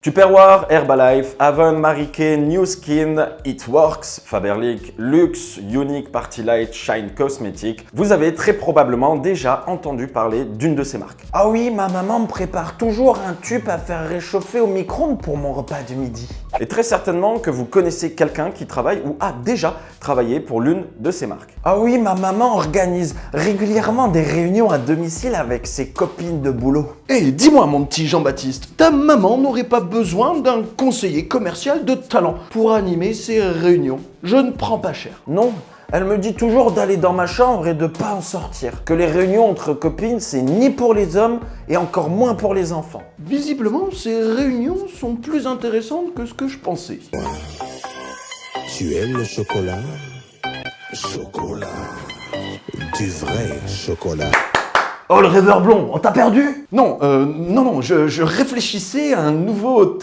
Tupperware, Herbalife, Avon, Marie Kay, New Skin, It Works, Faberlic, Luxe, Unique, Party Light, Shine Cosmetics. Vous avez très probablement déjà entendu parler d'une de ces marques. Ah oui, ma maman me prépare toujours un tube à faire réchauffer au micro-ondes pour mon repas du midi. Et très certainement que vous connaissez quelqu'un qui travaille ou a déjà travaillé pour l'une de ces marques. Ah oui, ma maman organise régulièrement des réunions à domicile avec ses copines de boulot. Eh, dis-moi mon petit Jean-Baptiste, ta maman n'aurait pas besoin d'un conseiller commercial de talent pour animer ses réunions? Je ne prends pas cher. Non, elle me dit toujours d'aller dans ma chambre et de pas en sortir. Que les réunions entre copines, c'est ni pour les hommes et encore moins pour les enfants. Visiblement, ces réunions sont plus intéressantes que ce que je pensais. Tu aimes le chocolat? Chocolat. Du vrai chocolat. Oh, le rêveur blond, on t'a perdu? Non, je réfléchissais à un nouveau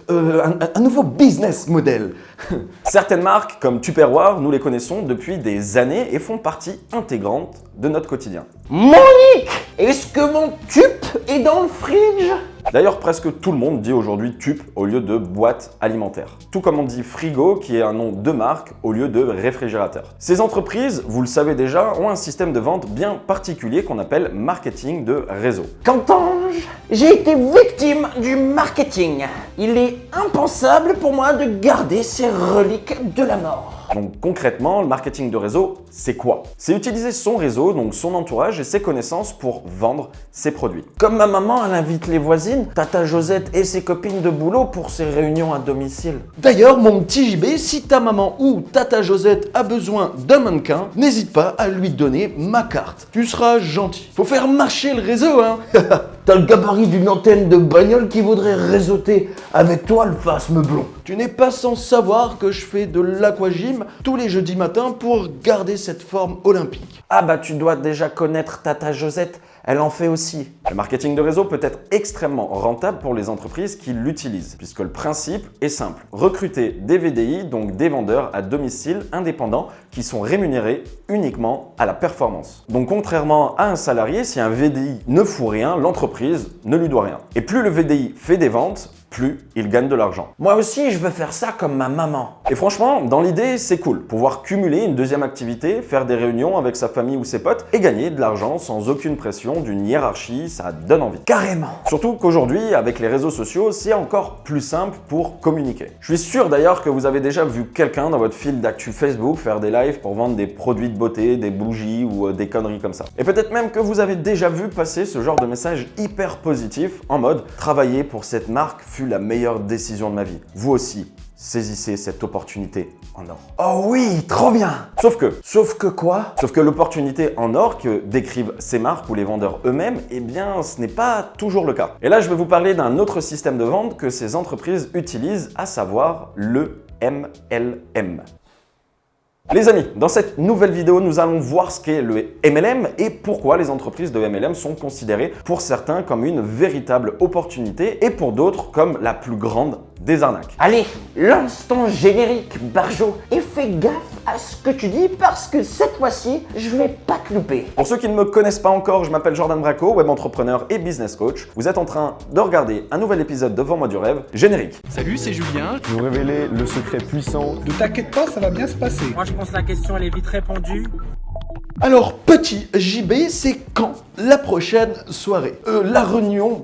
un nouveau business model. Certaines marques, comme Tupperware, nous les connaissons depuis des années et font partie intégrante de notre quotidien. Monique, est-ce que mon tube est dans le fridge? D'ailleurs, presque tout le monde dit aujourd'hui tup au lieu de boîte alimentaire. Tout comme on dit frigo, qui est un nom de marque, au lieu de réfrigérateur. Ces entreprises, vous le savez déjà, ont un système de vente bien particulier qu'on appelle marketing de réseau. Qu'entends-je? J'ai été victime du marketing. Il est impensable pour moi de garder ces reliques de la mort. Donc concrètement, le marketing de réseau, c'est quoi? C'est utiliser son réseau, donc son entourage et ses connaissances pour vendre ses produits. Comme ma maman, elle invite les voisines, Tata Josette et ses copines de boulot pour ses réunions à domicile. D'ailleurs, mon petit JB, si ta maman ou Tata Josette a besoin d'un mannequin, n'hésite pas à lui donner ma carte. Tu seras gentil. Faut faire marcher le réseau, hein. T'as le gabarit d'une antenne de bagnole qui voudrait réseauter avec toi le phasme blond. Tu n'es pas sans savoir que je fais de l'aquagym tous les jeudis matins pour garder cette forme olympique. Ah bah tu dois déjà connaître Tata Josette, elle en fait aussi. Le marketing de réseau peut être extrêmement rentable pour les entreprises qui l'utilisent, puisque le principe est simple. Recruter des VDI, donc des vendeurs à domicile indépendants, qui sont rémunérés uniquement à la performance. Donc contrairement à un salarié, si un VDI ne fout rien, l'entreprise ne lui doit rien. Et plus le VDI fait des ventes, plus il gagne de l'argent. Moi aussi, je veux faire ça comme ma maman. Et franchement, dans l'idée, c'est cool. Pouvoir cumuler une deuxième activité, faire des réunions avec sa famille ou ses potes et gagner de l'argent sans aucune pression d'une hiérarchie, ça donne envie. Carrément. Surtout qu'aujourd'hui, avec les réseaux sociaux, c'est encore plus simple pour communiquer. Je suis sûr d'ailleurs que vous avez déjà vu quelqu'un dans votre fil d'actu Facebook faire des lives pour vendre des produits de beauté, des bougies ou des conneries comme ça. Et peut-être même que vous avez déjà vu passer ce genre de message hyper positif en mode « Travailler pour cette marque fut la meilleure décision de ma vie. Vous aussi, saisissez cette opportunité en or. » Oh oui, trop bien. Sauf que quoi? Sauf que l'opportunité en or que décrivent ces marques ou les vendeurs eux-mêmes, eh bien, ce n'est pas toujours le cas. Et là, je vais vous parler d'un autre système de vente que ces entreprises utilisent, à savoir le MLM. Les amis, dans cette nouvelle vidéo, nous allons voir ce qu'est le MLM et pourquoi les entreprises de MLM sont considérées pour certains comme une véritable opportunité et pour d'autres comme la plus grande des arnaques. Allez, lance ton générique, Barjo, et fais gaffe à ce que tu dis parce que cette fois-ci, je vais pas te louper. Pour ceux qui ne me connaissent pas encore, je m'appelle Jordan Braco, web entrepreneur et business coach. Vous êtes en train de regarder un nouvel épisode de Vends-moi du rêve, générique. Salut, c'est Julien. Vous révélez le secret puissant. Ne t'inquiète pas, ça va bien se passer. Moi je pense que la question elle est vite répondue. Alors, petit JB, c'est quand la prochaine soirée? La réunion,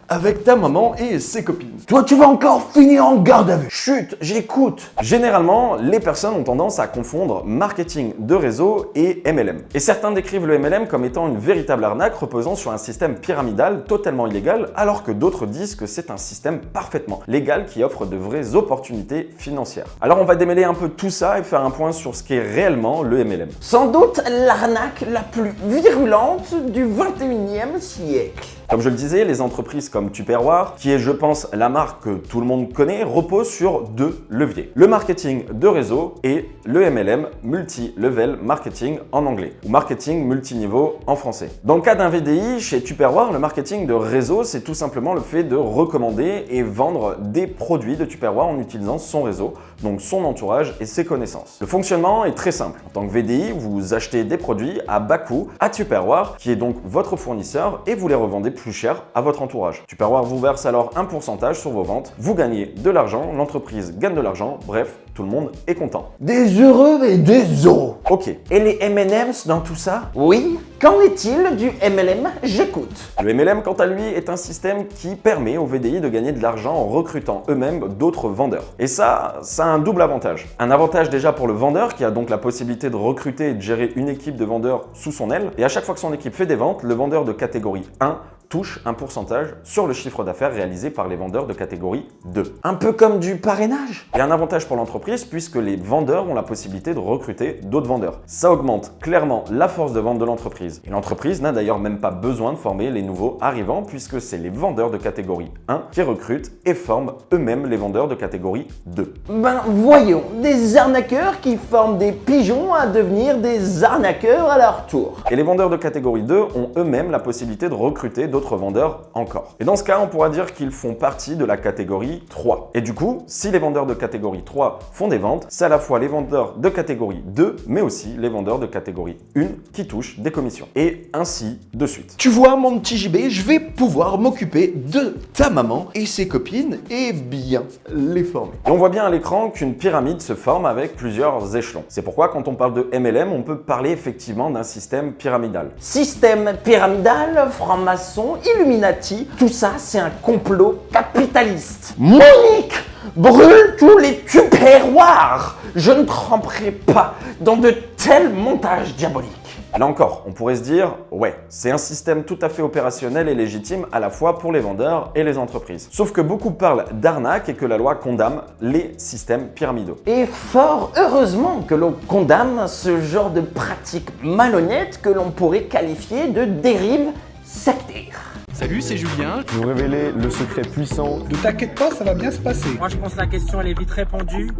avec ta maman et ses copines. Toi, tu vas encore finir en garde à vue. Chut, j'écoute. Généralement, les personnes ont tendance à confondre marketing de réseau et MLM. Et certains décrivent le MLM comme étant une véritable arnaque reposant sur un système pyramidal totalement illégal, alors que d'autres disent que c'est un système parfaitement légal qui offre de vraies opportunités financières. Alors on va démêler un peu tout ça et faire un point sur ce qu'est réellement le MLM. Sans doute l'arnaque la plus virulente du 21e siècle. Comme je le disais, les entreprises comme Tupperware, qui est je pense la marque que tout le monde connaît, reposent sur deux leviers. Le marketing de réseau et le MLM, Multi-Level Marketing en anglais, ou marketing multiniveau en français. Dans le cas d'un VDI, chez Tupperware, le marketing de réseau, c'est tout simplement le fait de recommander et vendre des produits de Tupperware en utilisant son réseau, donc son entourage et ses connaissances. Le fonctionnement est très simple. En tant que VDI, vous achetez des produits à bas coût à Tupperware, qui est donc votre fournisseur, et vous les revendez plus cher à votre entourage. Tupperware vous verse alors un pourcentage sur vos ventes, vous gagnez de l'argent, l'entreprise gagne de l'argent, bref, tout le monde est content. Des heureux et des euros. Ok, Et les M&M's dans tout ça? Oui. Qu'en est-il du MLM? J'écoute. le MLM quant à lui est un système qui permet aux VDI de gagner de l'argent en recrutant eux-mêmes d'autres vendeurs. Et ça a un double avantage. Un avantage déjà pour le vendeur qui a donc la possibilité de recruter et de gérer une équipe de vendeurs sous son aile. Et à chaque fois que son équipe fait des ventes, le vendeur de catégorie 1 touche un pourcentage sur le chiffre d'affaires réalisé par les vendeurs de catégorie 2. Un peu comme du parrainage? Et un avantage pour l'entreprise puisque les vendeurs ont la possibilité de recruter d'autres vendeurs. Ça augmente clairement la force de vente de l'entreprise. Et l'entreprise n'a d'ailleurs même pas besoin de former les nouveaux arrivants puisque c'est les vendeurs de catégorie 1 qui recrutent et forment eux-mêmes les vendeurs de catégorie 2. Ben voyons, des arnaqueurs qui forment des pigeons à devenir des arnaqueurs à leur tour. Et les vendeurs de catégorie 2 ont eux-mêmes la possibilité de recruter d'autres vendeurs encore. Et dans ce cas, on pourra dire qu'ils font partie de la catégorie 3. Et du coup, si les vendeurs de catégorie 3 font des ventes, c'est à la fois les vendeurs de catégorie 2, mais aussi les vendeurs de catégorie 1 qui touchent des commissions. Et ainsi de suite. Tu vois, mon petit JB, je vais pouvoir m'occuper de ta maman et ses copines et bien les former. Et on voit bien à l'écran qu'une pyramide se forme avec plusieurs échelons. C'est pourquoi quand on parle de MLM, on peut parler effectivement d'un système pyramidal. Système pyramidal, franc-maçon, Illuminati, tout ça c'est un complot capitaliste. Monique, brûle tous les tupperwares. Je ne tremperai pas dans de tels montages diaboliques. Là encore, on pourrait se dire, ouais, c'est un système tout à fait opérationnel et légitime à la fois pour les vendeurs et les entreprises. Sauf que beaucoup parlent d'arnaque et que la loi condamne les systèmes pyramidaux. Et fort heureusement que l'on condamne ce genre de pratique malhonnête que l'on pourrait qualifier de dérive sectaire. Salut, c'est Julien. Je vais vous révéler le secret puissant. Ne t'inquiète pas, ça va bien se passer. Moi je pense que la question elle est vite répondue.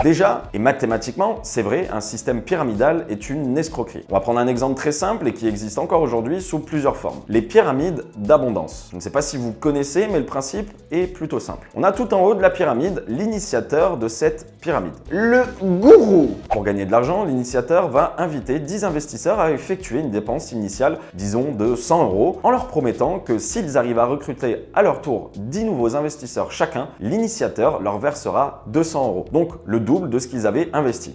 Déjà, et mathématiquement, c'est vrai, un système pyramidal est une escroquerie. On va prendre un exemple très simple et qui existe encore aujourd'hui sous plusieurs formes. Les pyramides d'abondance. Je ne sais pas si vous connaissez, mais le principe est plutôt simple. On a tout en haut de la pyramide l'initiateur de cette pyramide. Le gourou. Pour gagner de l'argent, l'initiateur va inviter 10 investisseurs à effectuer une dépense initiale, disons de 100 €, en leur promettant que s'ils arrivent à recruter à leur tour 10 nouveaux investisseurs chacun, l'initiateur leur versera 200 €. Donc le double de ce qu'ils avaient investi.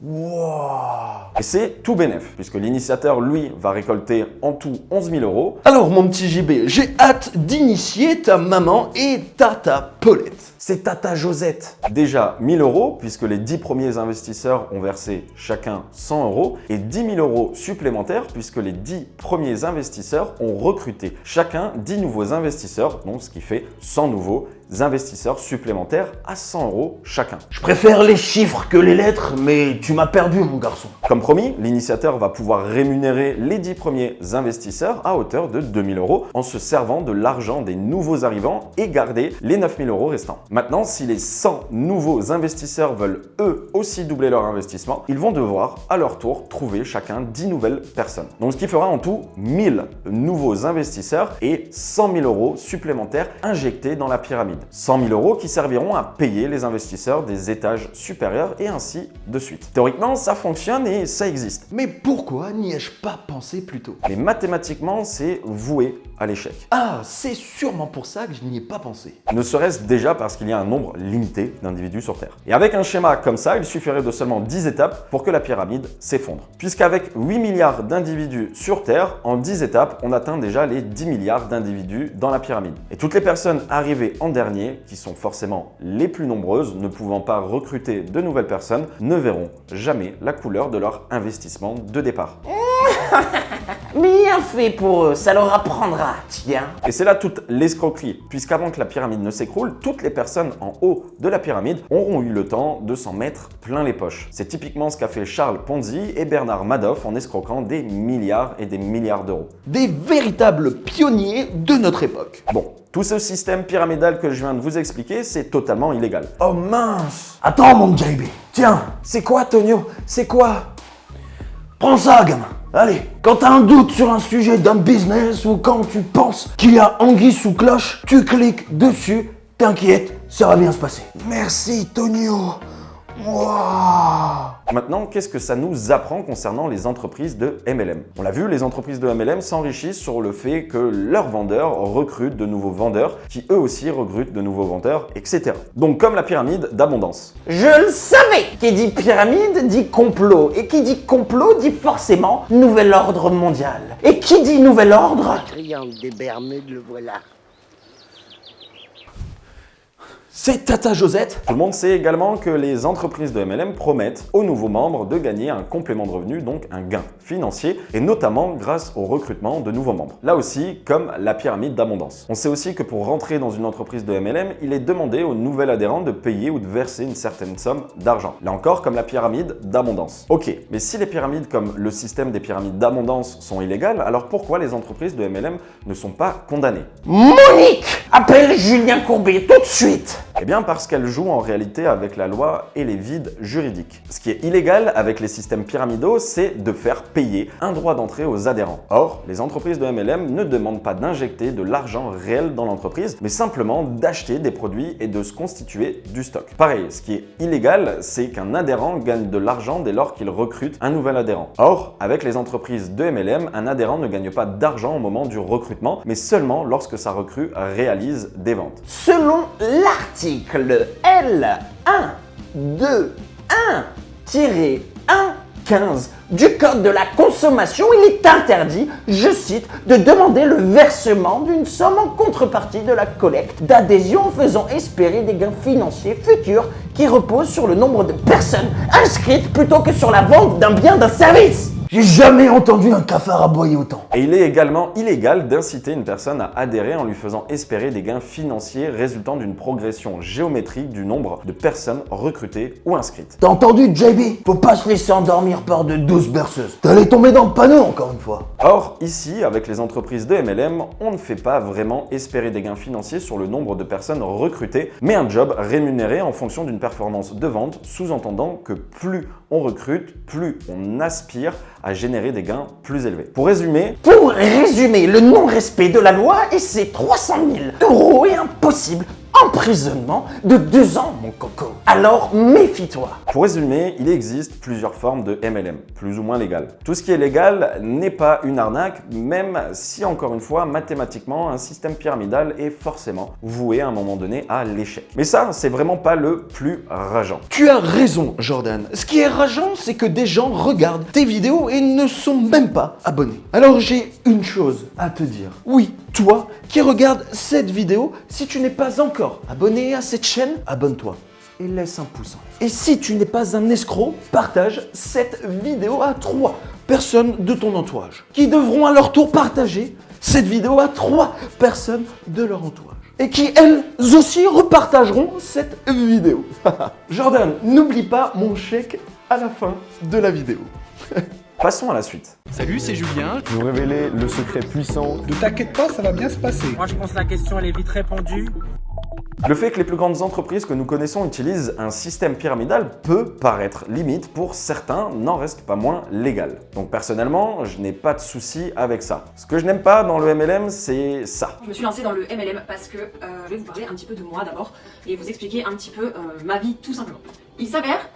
Et c'est tout bénef, puisque l'initiateur, lui, va récolter en tout 11 000 €. Alors, mon petit JB, j'ai hâte d'initier ta maman et Tata Paulette. C'est Tata Josette. Déjà 1000 €, puisque les 10 premiers investisseurs ont versé chacun 100 €, et 10 000 € supplémentaires, puisque les 10 premiers investisseurs ont recruté chacun 10 nouveaux investisseurs, donc ce qui fait 100 nouveaux investisseurs supplémentaires à 100 € chacun. Je préfère les chiffres que les lettres, mais tu m'as perdu mon garçon. Comme promis, l'initiateur va pouvoir rémunérer les 10 premiers investisseurs à hauteur de 2000 € en se servant de l'argent des nouveaux arrivants et garder les 9000 € restants. Maintenant, si les 100 nouveaux investisseurs veulent eux aussi doubler leur investissement, ils vont devoir à leur tour trouver chacun 10 nouvelles personnes. Donc ce qui fera en tout 1000 nouveaux investisseurs et 100 000 € supplémentaires injectés dans la pyramide. 100 000 € qui serviront à payer les investisseurs des étages supérieurs et ainsi de suite. Théoriquement, ça fonctionne et ça existe. Mais pourquoi n'y ai-je pas pensé plus tôt? Mais mathématiquement, c'est voué à l'échec. Ah, c'est sûrement pour ça que je n'y ai pas pensé. Ne serait-ce déjà parce qu'il y a un nombre limité d'individus sur Terre. Et avec un schéma comme ça, il suffirait de seulement 10 étapes pour que la pyramide s'effondre. Puisqu'avec 8 milliards d'individus sur Terre, en 10 étapes, on atteint déjà les 10 milliards d'individus dans la pyramide. Et toutes les personnes arrivées en dernier, qui sont forcément les plus nombreuses, ne pouvant pas recruter de nouvelles personnes, ne verront jamais la couleur de leur investissement de départ. Bien fait pour eux, ça leur apprendra, tiens. Et c'est là toute l'escroquerie, puisqu'avant que la pyramide ne s'écroule, toutes les personnes en haut de la pyramide auront eu le temps de s'en mettre plein les poches. C'est typiquement ce qu'a fait Charles Ponzi et Bernard Madoff en escroquant des milliards et des milliards d'euros. Des véritables pionniers de notre époque. Bon, tout ce système pyramidal que je viens de vous expliquer, c'est totalement illégal. Oh mince. Attends mon JB. Tiens, c'est quoi Tonio? C'est quoi? Prends ça, gamin. Allez, quand t'as un doute sur un sujet d'un business ou quand tu penses qu'il y a anguille sous cloche, tu cliques dessus, t'inquiète, ça va bien se passer. Merci, Tonio. Maintenant, qu'est-ce que ça nous apprend concernant les entreprises de MLM? On l'a vu, les entreprises de MLM s'enrichissent sur le fait que leurs vendeurs recrutent de nouveaux vendeurs, qui eux aussi recrutent de nouveaux vendeurs, etc. Donc comme la pyramide d'abondance. Je le savais. Qui dit pyramide dit complot. Et qui dit complot dit forcément nouvel ordre mondial. Et qui dit nouvel ordre? Triangle des Bermudes, le voilà. C'est Tata Josette. Tout le monde sait également que les entreprises de MLM promettent aux nouveaux membres de gagner un complément de revenu, donc un gain financier, et notamment grâce au recrutement de nouveaux membres. Là aussi, comme la pyramide d'abondance. On sait aussi que pour rentrer dans une entreprise de MLM, il est demandé au nouvel adhérent de payer ou de verser une certaine somme d'argent. Là encore, comme la pyramide d'abondance. Ok, mais si les pyramides comme le système des pyramides d'abondance sont illégales, alors pourquoi les entreprises de MLM ne sont pas condamnées? Monique, appelle Julien Courbet tout de suite. Eh bien parce qu'elles jouent en réalité avec la loi et les vides juridiques. Ce qui est illégal avec les systèmes pyramidaux, c'est de faire payer un droit d'entrée aux adhérents. Or, les entreprises de MLM ne demandent pas d'injecter de l'argent réel dans l'entreprise, mais simplement d'acheter des produits et de se constituer du stock. Pareil, ce qui est illégal, c'est qu'un adhérent gagne de l'argent dès lors qu'il recrute un nouvel adhérent. Or, avec les entreprises de MLM, un adhérent ne gagne pas d'argent au moment du recrutement, mais seulement lorsque sa recrue réalise des ventes. Selon l'article L1.2.1-115 du Code de la consommation, il est interdit, je cite, de demander le versement d'une somme en contrepartie de la collecte d'adhésion en faisant espérer des gains financiers futurs qui reposent sur le nombre de personnes inscrites plutôt que sur la vente d'un bien, d'un service. J'ai jamais entendu un cafard aboyer autant. Et il est également illégal d'inciter une personne à adhérer en lui faisant espérer des gains financiers résultant d'une progression géométrique du nombre de personnes recrutées ou inscrites. T'as entendu, JB? Faut pas se laisser endormir par de 12 berceuses. T'allais tomber dans le panneau encore une fois. Or, ici, avec les entreprises de MLM, on ne fait pas vraiment espérer des gains financiers sur le nombre de personnes recrutées, mais un job rémunéré en fonction d'une performance de vente, sous-entendant que plus on recrute, plus on aspire à générer des gains plus élevés. Pour résumer, le non-respect de la loi et ses 300 000 € et un possible emprisonnement de 2 ans, mon coco. Alors méfie-toi. Pour résumer, il existe plusieurs formes de MLM, plus ou moins légales. Tout ce qui est légal n'est pas une arnaque, même si, encore une fois, mathématiquement, un système pyramidal est forcément voué à un moment donné à l'échec. Mais ça, c'est vraiment pas le plus rageant. Tu as raison, Jordan. Ce qui est rageant, c'est que des gens regardent tes vidéos et ne sont même pas abonnés. Alors j'ai une chose à te dire. Oui, toi qui regardes cette vidéo, si tu n'es pas encore abonné à cette chaîne, abonne-toi et laisse un pouce en l'air. Et si tu n'es pas un escroc, partage cette vidéo à 3 personnes de ton entourage qui devront à leur tour partager cette vidéo à 3 personnes de leur entourage et qui elles aussi repartageront cette vidéo. Jordan, n'oublie pas mon chèque à la fin de la vidéo. Passons à la suite. Salut, c'est Julien. Je vais vous révéler le secret puissant. Ne t'inquiète pas, ça va bien se passer. Moi je pense que la question elle est vite répondue. Le fait que les plus grandes entreprises que nous connaissons utilisent un système pyramidal peut paraître limite, pour certains n'en reste pas moins légal. Donc personnellement, je n'ai pas de souci avec ça. Ce que je n'aime pas dans le MLM, c'est ça. Je me suis lancée dans le MLM parce que je vais vous parler un petit peu de moi d'abord et vous expliquer un petit peu ma vie tout simplement. Il s'avère,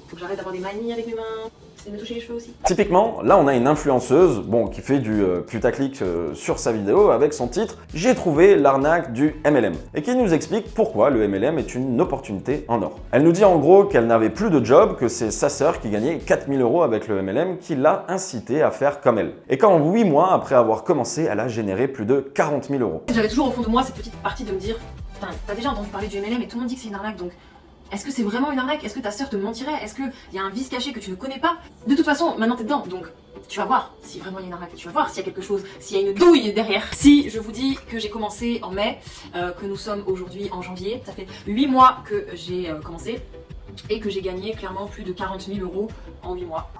faut que j'arrête d'avoir des manies avec mes mains et de me toucher les cheveux aussi. Typiquement, là on a une influenceuse qui fait du putaclic sur sa vidéo avec son titre « J'ai trouvé l'arnaque du MLM » et qui nous explique pourquoi le MLM est une opportunité en or. Elle nous dit en gros qu'elle n'avait plus de job, que c'est sa sœur qui gagnait 4000 € avec le MLM qui l'a incité à faire comme elle. Et qu'en 8 mois après avoir commencé, elle a généré plus de 40 000 €. J'avais toujours au fond de moi cette petite partie de me dire « Putain, t'as déjà entendu parler du MLM et tout le monde dit que c'est une arnaque donc... » Est-ce que c'est vraiment une arnaque? Est-ce que ta sœur te mentirait? Est-ce qu'il y a un vice caché que tu ne connais pas? De toute façon, maintenant t'es dedans, donc tu vas voir si vraiment il y a une arnaque, tu vas voir s'il y a quelque chose, s'il y a une douille derrière. Si je vous dis que j'ai commencé en mai, que nous sommes aujourd'hui en janvier, ça fait 8 mois que j'ai commencé et que j'ai gagné clairement plus de 40 000 € en 8 mois.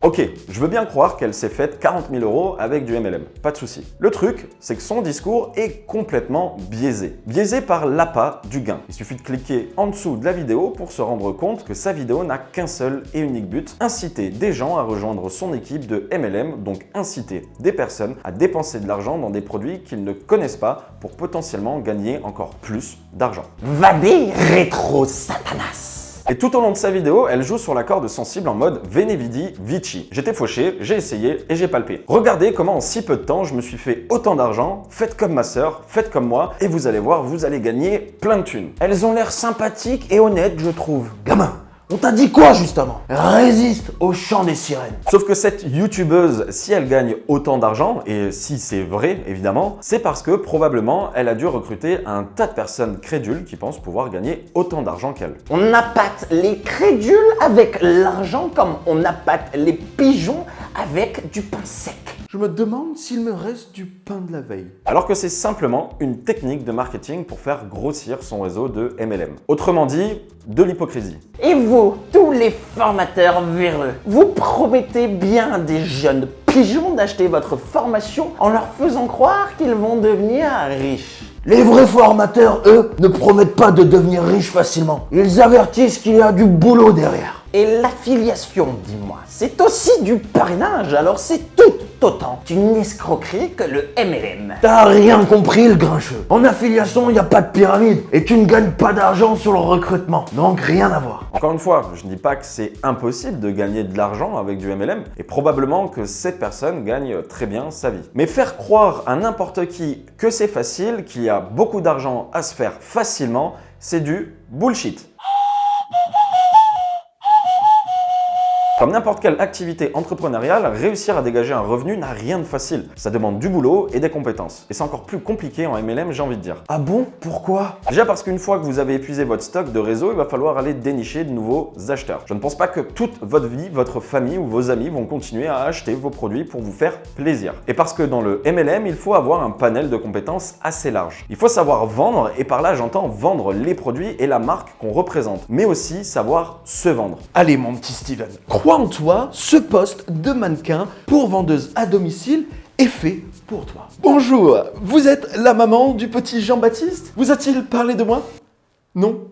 Ok, je veux bien croire qu'elle s'est faite 40 000 € avec du MLM, pas de souci. Le truc, c'est que son discours est complètement biaisé. Biaisé par l'appât du gain. Il suffit de cliquer en dessous de la vidéo pour se rendre compte que sa vidéo n'a qu'un seul et unique but, inciter des gens à rejoindre son équipe de MLM, donc inciter des personnes à dépenser de l'argent dans des produits qu'ils ne connaissent pas pour potentiellement gagner encore plus d'argent. Va des rétro Satanas. Et tout au long de sa vidéo, elle joue sur la corde sensible en mode Veni Vidi Vici. J'étais fauché, j'ai essayé et j'ai palpé. Regardez comment en si peu de temps je me suis fait autant d'argent, faites comme ma sœur, faites comme moi, et vous allez voir, vous allez gagner plein de thunes. Elles ont l'air sympathiques et honnêtes, je trouve. Gamin, on t'a dit quoi justement? Résiste au chant des sirènes. Sauf que cette youtubeuse, si elle gagne autant d'argent, et si c'est vrai évidemment, c'est parce que probablement elle a dû recruter un tas de personnes crédules qui pensent pouvoir gagner autant d'argent qu'elle. On appâte les crédules avec l'argent comme on appâte les pigeons avec du pain sec. Je me demande s'il me reste du pain de la veille. Alors que c'est simplement une technique de marketing pour faire grossir son réseau de MLM. Autrement dit, de l'hypocrisie. Et vous, tous les formateurs véreux, vous promettez bien à des jeunes pigeons d'acheter votre formation en leur faisant croire qu'ils vont devenir riches. Les vrais formateurs, eux, ne promettent pas de devenir riches facilement. Ils avertissent qu'il y a du boulot derrière. Et l'affiliation, dis-moi, c'est aussi du parrainage, alors c'est tout autant une escroquerie que le MLM. T'as rien compris, le grincheux. En affiliation, il n'y a pas de pyramide et tu ne gagnes pas d'argent sur le recrutement. Donc rien à voir. Encore une fois, je ne dis pas que c'est impossible de gagner de l'argent avec du MLM, et probablement que cette personne gagne très bien sa vie. Mais faire croire à n'importe qui que c'est facile, qu'il y a beaucoup d'argent à se faire facilement, c'est du bullshit. Comme n'importe quelle activité entrepreneuriale, réussir à dégager un revenu n'a rien de facile. Ça demande du boulot et des compétences. Et c'est encore plus compliqué en MLM, j'ai envie de dire. Ah bon? Pourquoi? Déjà parce qu'une fois que vous avez épuisé votre stock de réseau, il va falloir aller dénicher de nouveaux acheteurs. Je ne pense pas que toute votre vie, votre famille ou vos amis vont continuer à acheter vos produits pour vous faire plaisir. Et parce que dans le MLM, il faut avoir un panel de compétences assez large. Il faut savoir vendre, et par là j'entends vendre les produits et la marque qu'on représente, mais aussi savoir se vendre. Allez mon petit Steven, crois en toi, ce poste de mannequin pour vendeuse à domicile est fait pour toi. Bonjour, vous êtes la maman du petit Jean-Baptiste? Vous a-t-il parlé de moi? Non?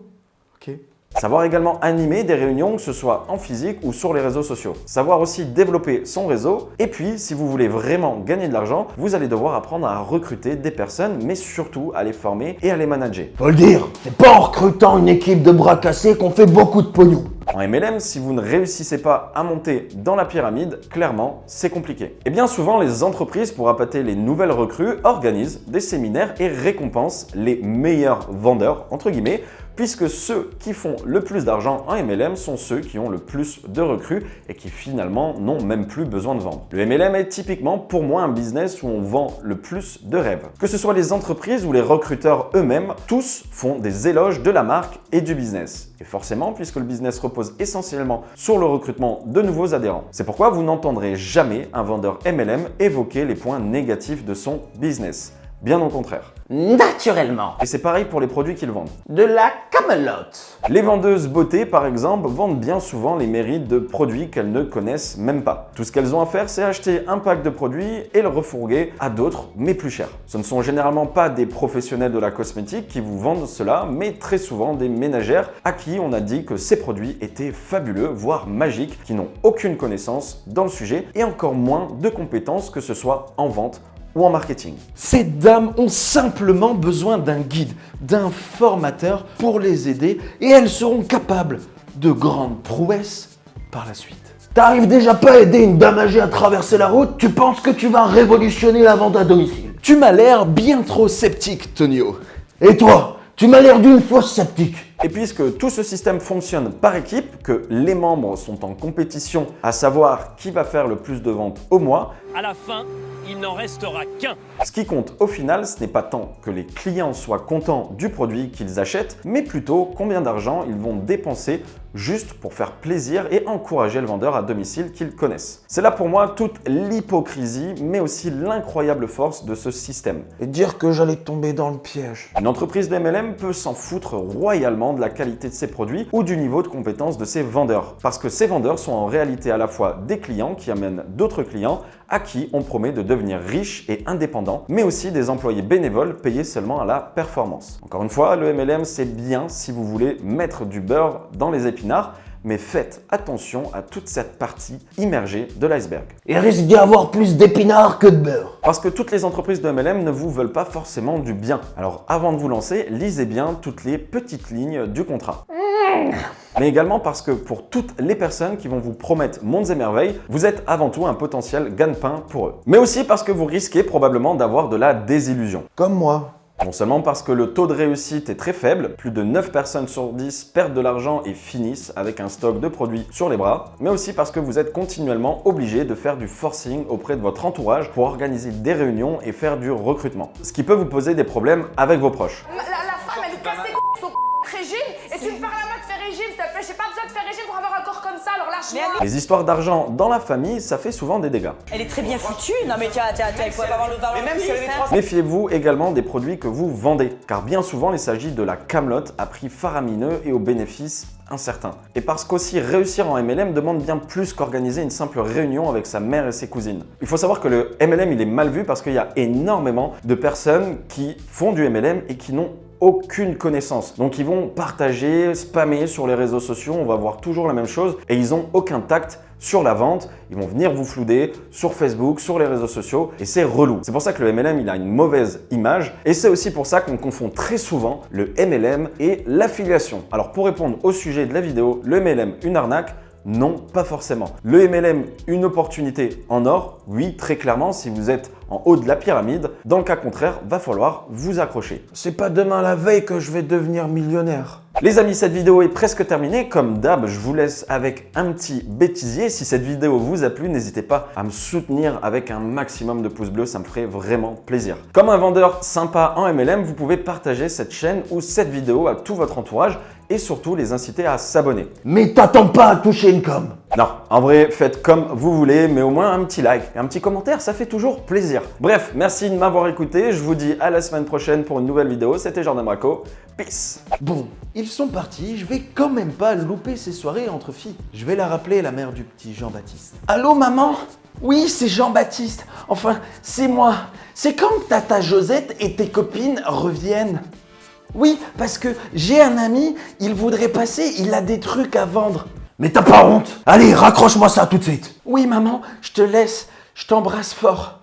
Ok. Savoir également animer des réunions, que ce soit en physique ou sur les réseaux sociaux. Savoir aussi développer son réseau. Et puis, si vous voulez vraiment gagner de l'argent, vous allez devoir apprendre à recruter des personnes, mais surtout à les former et à les manager. Faut le dire, c'est pas en recrutant une équipe de bras cassés qu'on fait beaucoup de pognon. En MLM, si vous ne réussissez pas à monter dans la pyramide, clairement, c'est compliqué. Et bien souvent, les entreprises, pour appâter les nouvelles recrues, organisent des séminaires et récompensent les meilleurs vendeurs, entre guillemets, puisque ceux qui font le plus d'argent en MLM sont ceux qui ont le plus de recrues et qui finalement n'ont même plus besoin de vendre. Le MLM est typiquement pour moi un business où on vend le plus de rêves. Que ce soit les entreprises ou les recruteurs eux-mêmes, tous font des éloges de la marque et du business. Et forcément, puisque le business repose essentiellement sur le recrutement de nouveaux adhérents. C'est pourquoi vous n'entendrez jamais un vendeur MLM évoquer les points négatifs de son business. Bien au contraire. Naturellement. Et c'est pareil pour les produits qu'ils vendent. De la camelote. Les vendeuses beauté, par exemple, vendent bien souvent les mérites de produits qu'elles ne connaissent même pas. Tout ce qu'elles ont à faire, c'est acheter un pack de produits et le refourguer à d'autres, mais plus cher. Ce ne sont généralement pas des professionnels de la cosmétique qui vous vendent cela, mais très souvent des ménagères à qui on a dit que ces produits étaient fabuleux, voire magiques, qui n'ont aucune connaissance dans le sujet et encore moins de compétences, que ce soit en vente ou en marketing. Ces dames ont simplement besoin d'un guide, d'un formateur pour les aider et elles seront capables de grandes prouesses par la suite. T'arrives déjà pas à aider une dame âgée à traverser la route, tu penses que tu vas révolutionner la vente à domicile. Tu m'as l'air bien trop sceptique, Tonio. Et toi, tu m'as l'air d'une fausse sceptique. Et puisque tout ce système fonctionne par équipe, que les membres sont en compétition à savoir qui va faire le plus de ventes au mois, À la fin, il n'en restera qu'un. ce qui compte au final, ce n'est pas tant que les clients soient contents du produit qu'ils achètent, mais plutôt combien d'argent ils vont dépenser juste pour faire plaisir et encourager le vendeur à domicile qu'ils connaissent. C'est là pour moi toute l'hypocrisie, mais aussi l'incroyable force de ce système. Et dire que j'allais tomber dans le piège. Une entreprise de MLM peut s'en foutre royalement de la qualité de ses produits ou du niveau de compétence de ses vendeurs. Parce que ces vendeurs sont en réalité à la fois des clients qui amènent d'autres clients à qui on promet de devenir riches et indépendants, mais aussi des employés bénévoles payés seulement à la performance. Encore une fois, le MLM c'est bien si vous voulez mettre du beurre dans les épinards, mais faites attention à toute cette partie immergée de l'iceberg. Il risque d'y avoir plus d'épinards que de beurre. Parce que toutes les entreprises de MLM ne vous veulent pas forcément du bien. Alors avant de vous lancer, lisez bien toutes les petites lignes du contrat. Mais également parce que pour toutes les personnes qui vont vous promettre mondes et merveilles, vous êtes avant tout un potentiel gagne-pain pour eux. Mais aussi parce que vous risquez probablement d'avoir de la désillusion. Comme moi. Non seulement parce que le taux de réussite est très faible, plus de 9 personnes sur 10 perdent de l'argent et finissent avec un stock de produits sur les bras, mais aussi parce que vous êtes continuellement obligé de faire du forcing auprès de votre entourage pour organiser des réunions et faire du recrutement. Ce qui peut vous poser des problèmes avec vos proches. La femme, elle lui casse les couilles, son régime, et tu me parles à moi de faire régime, s'il te plaît, j'ai pas besoin de faire régime pour avoir un corps comme ça, alors lâche-moi. Les histoires d'argent dans la famille, ça fait souvent des dégâts. Elle est très bien foutue. Non mais tiens, il faut pas avoir le vin. Mais même si elle avait 3... Méfiez-vous également des produits que vous vendez, car bien souvent il s'agit de la camelote à prix faramineux et aux bénéfices incertains. Et parce qu'aussi réussir en MLM demande bien plus qu'organiser une simple réunion avec sa mère et ses cousines. Il faut savoir que le MLM il est mal vu parce qu'il y a énormément de personnes qui font du MLM et qui n'ont aucune connaissance. Donc ils vont partager, spammer sur les réseaux sociaux, on va voir toujours la même chose et ils n'ont aucun tact sur la vente, ils vont venir vous flouder sur Facebook, sur les réseaux sociaux et c'est relou. C'est pour ça que le MLM il a une mauvaise image et c'est aussi pour ça qu'on confond très souvent le MLM et l'affiliation. Alors pour répondre au sujet de la vidéo, le MLM une arnaque? Non, pas forcément. Le MLM, une opportunité en or? Oui, très clairement, si vous êtes en haut de la pyramide. Dans le cas contraire, va falloir vous accrocher. C'est pas demain la veille que je vais devenir millionnaire. Les amis, cette vidéo est presque terminée. Comme d'hab, je vous laisse avec un petit bêtisier. Si cette vidéo vous a plu, n'hésitez pas à me soutenir avec un maximum de pouces bleus, ça me ferait vraiment plaisir. Comme un vendeur sympa en MLM, vous pouvez partager cette chaîne ou cette vidéo à tout votre entourage et surtout les inciter à s'abonner. Mais t'attends pas à toucher une com. Non, en vrai, faites comme vous voulez, mais au moins un petit like et un petit commentaire, ça fait toujours plaisir. Bref, merci de m'avoir écouté. Je vous dis à la semaine prochaine pour une nouvelle vidéo. C'était Jordan Bracco. Peace. Bon, ils sont partis, je vais quand même pas louper ces soirées entre filles. Je vais la rappeler, la mère du petit Jean-Baptiste. Allô maman? Oui, c'est Jean-Baptiste. Enfin, c'est moi. C'est quand que tata Josette et tes copines reviennent? Oui, parce que j'ai un ami, il voudrait passer, il a des trucs à vendre. Mais t'as pas honte? Allez, raccroche-moi ça tout de suite. Oui maman, je te laisse, je t'embrasse fort.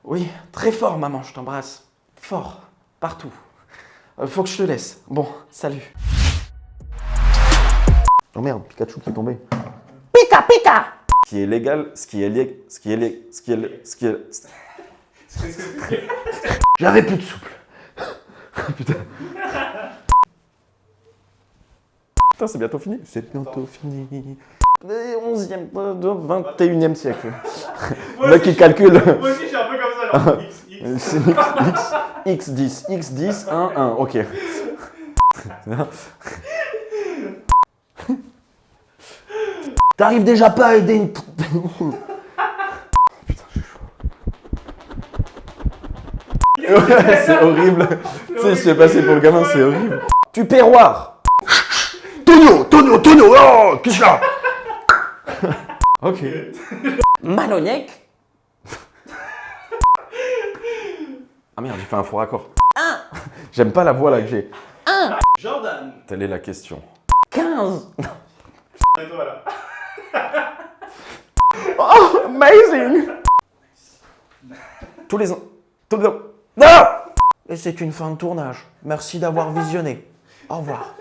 Oui, très fort maman, je t'embrasse. Fort, partout. Faut que je te laisse. Bon, salut. Oh merde, Pikachu qui est tombé. Pika pika. Ce qui est légal, ce qui est J'avais plus de souple. Putain. Putain, c'est bientôt fini. C'est bientôt fini. 11e, 21e siècle. Le mec qui calcule. Moi aussi, je suis un peu comme ça, genre X10, X10, 1, 1, ok. T'arrives déjà pas à aider une... Ouais, c'est horrible. Tu sais, je suis passé pour le gamin, c'est horrible. Tupperware. Tonio, oh, qu'est-ce là? Ok. Maloniec. Ah merde, j'ai fait un faux raccord. J'aime pas la voix là que j'ai. Jordan. Telle est la question. 15. Et toi là. Oh, amazing. Tous les ans. Non. Et c'est une fin de tournage. Merci d'avoir visionné. Au revoir.